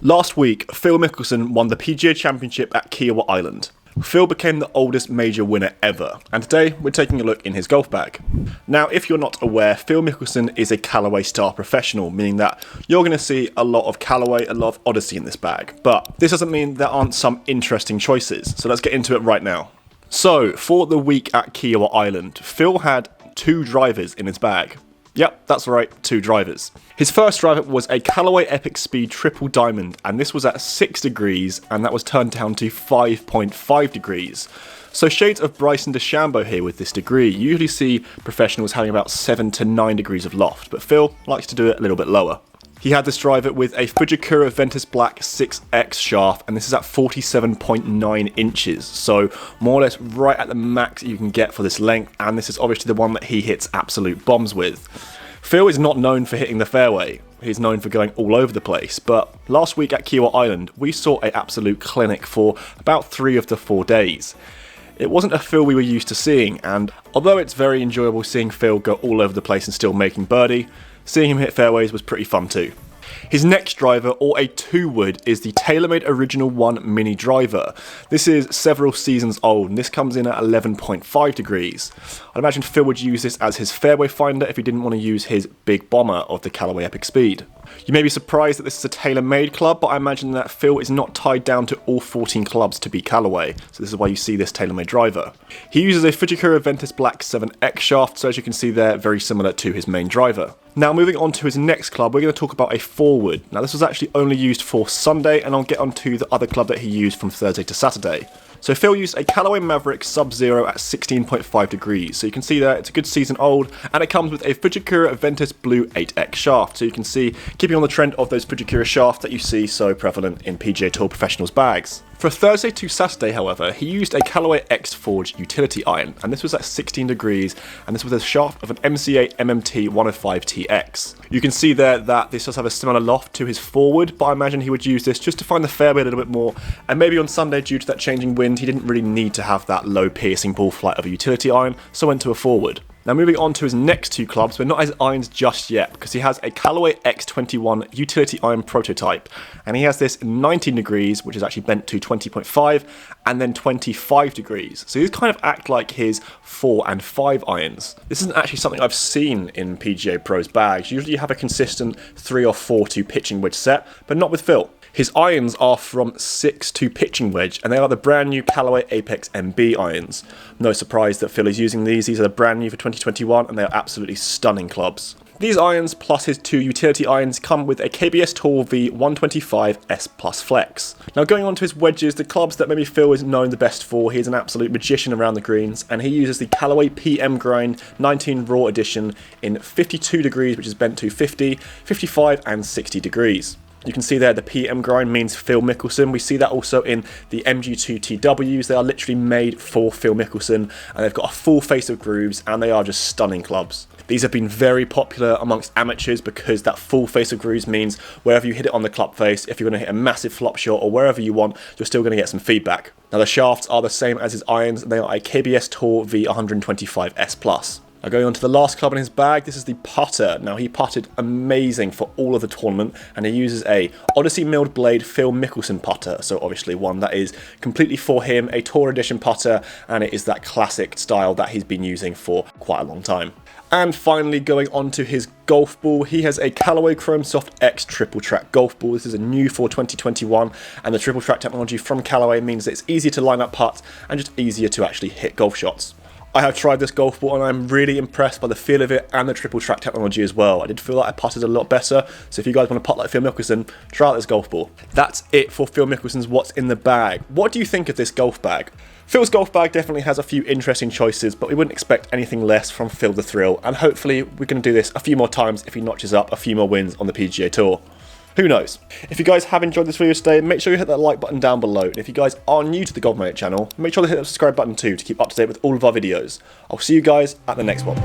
Last week, Phil Mickelson won the PGA Championship at Kiawah Island. Phil became the oldest major winner ever, and today we're taking a look in his golf bag. Now, if you're not aware, Phil Mickelson is a Callaway star professional, meaning that you're going to see a lot of Callaway, a lot of ODYSSEY in this bag. But this doesn't mean there aren't some interesting choices, so let's get into it right now. So, for the week at Kiawah Island, Phil had 2 drivers in his bag. Yep, that's right, 2 drivers. His first driver was a Callaway Epic Speed Triple Diamond, and this was at 6 degrees, and that was turned down to 5.5 degrees. So shades of Bryson DeChambeau here with this degree. You usually see professionals having about 7 to 9 degrees of loft, but Phil likes to do it a little bit lower. He had this driver with a FUJIKURA VENTUS Black 6X shaft, and this is at 47.9 inches, so more or less right at the max you can get for this length, and this is obviously the one that he hits absolute bombs with. Phil is not known for hitting the fairway, he's known for going all over the place, but last week at Kiawah Island we saw an absolute clinic for about 3 of the 4 days. It wasn't a Phil we were used to seeing, and although it's very enjoyable seeing Phil go all over the place and still making birdie, seeing him hit fairways was pretty fun too. His next driver, or a 2-wood, is the TaylorMade Original 1 Mini Driver. This is several seasons old, and this comes in at 11.5 degrees. I'd imagine Phil would use this as his fairway finder if he didn't want to use his big bomber of the Callaway Epic Speed. You may be surprised that this is a TaylorMade club, but I imagine that Phil is not tied down to all 14 clubs to be Callaway, so this is why you see this TaylorMade driver. He uses a FUJIKURA VENTUS Black 7X shaft, so as you can see there, very similar to his main driver. Now moving on to his next club, we're going to talk about a 4-wood. Now this was actually only used for Sunday, and I'll get on to the other club that he used from Thursday to Saturday. So Phil used a Callaway MAVRIK Sub-Zero at 16.5 degrees. So you can see there, it's a good season old, and it comes with a FUJIKURA VENTUS Blue 8X shaft. So you can see, keeping on the trend of those FUJIKURA shafts that you see so prevalent in PGA Tour professionals' bags. For Thursday to Saturday, however, he used a Callaway X Forge utility iron, and this was at 16 degrees, and this was a shaft of an MCA MMT 105TX. You can see there that this does have a similar loft to his 4-wood, but I imagine he would use this just to find the fairway a little bit more, and maybe on Sunday, due to that changing wind, he didn't really need to have that low piercing ball flight of a utility iron, so went to a 4-wood. Now moving on to his next 2 clubs, but not his irons just yet, because he has a Callaway X21 utility iron prototype, and he has this in 19 degrees, which is actually bent to 20.5, and then 25 degrees. So these kind of act like his 4 and 5 irons. This isn't actually something I've seen in PGA Pros bags. Usually you have a consistent 3 or 4 to pitching wedge set, but not with Phil. His irons are from 6 to pitching wedge, and they are the brand new Callaway Apex MB irons. No surprise that Phil is using these. These are the brand new for 2021, and they are absolutely stunning clubs. These irons plus his 2 utility irons come with a KBS Tour V 125 S Plus Flex. Now going on to his wedges, the clubs that maybe Phil is known the best for, he's an absolute magician around the greens, and he uses the Callaway PM Grind 19 Raw Edition in 52 degrees, which is bent to 50, 55 and 60 degrees. You can see there the PM grind means Phil Mickelson. We see that also in the MG2 TWs. They are literally made for Phil Mickelson, and they've got a full face of grooves, and they are just stunning clubs. These have been very popular amongst amateurs because that full face of grooves means wherever you hit it on the club face, if you're going to hit a massive flop shot or wherever you want, you're still going to get some feedback. Now the shafts are the same as his irons, and they are a KBS Tour V 125 S Plus. Now going on to the last club in his bag, this is the putter. Now he putted amazing for all of the tournament, and he uses a ODYSSEY milled blade Phil Mickelson putter, so obviously one that is completely for him, a Tour Edition putter, and it is that classic style that he's been using for quite a long time. And finally, going on to his golf ball, he has a Callaway Chrome Soft X Triple Track golf ball. This is a new for 2021, and the Triple Track technology from Callaway means that it's easier to line up putts and just easier to actually hit golf shots. I have tried this golf ball and I'm really impressed by the feel of it and the triple track technology as well. I did feel like I putted a lot better, so if you guys want to putt like Phil Mickelson, try out this golf ball. That's it for Phil Mickelson's What's in the Bag. What do you think of this golf bag? Phil's golf bag definitely has a few interesting choices, but we wouldn't expect anything less from Phil the Thrill, and hopefully we're going to do this a few more times if he notches up a few more wins on the PGA Tour. Who knows? If you guys have enjoyed this video today, make sure you hit that like button down below. And if you guys are new to the GolfMagic channel, make sure to hit that subscribe button too to keep up to date with all of our videos. I'll see you guys at the next one.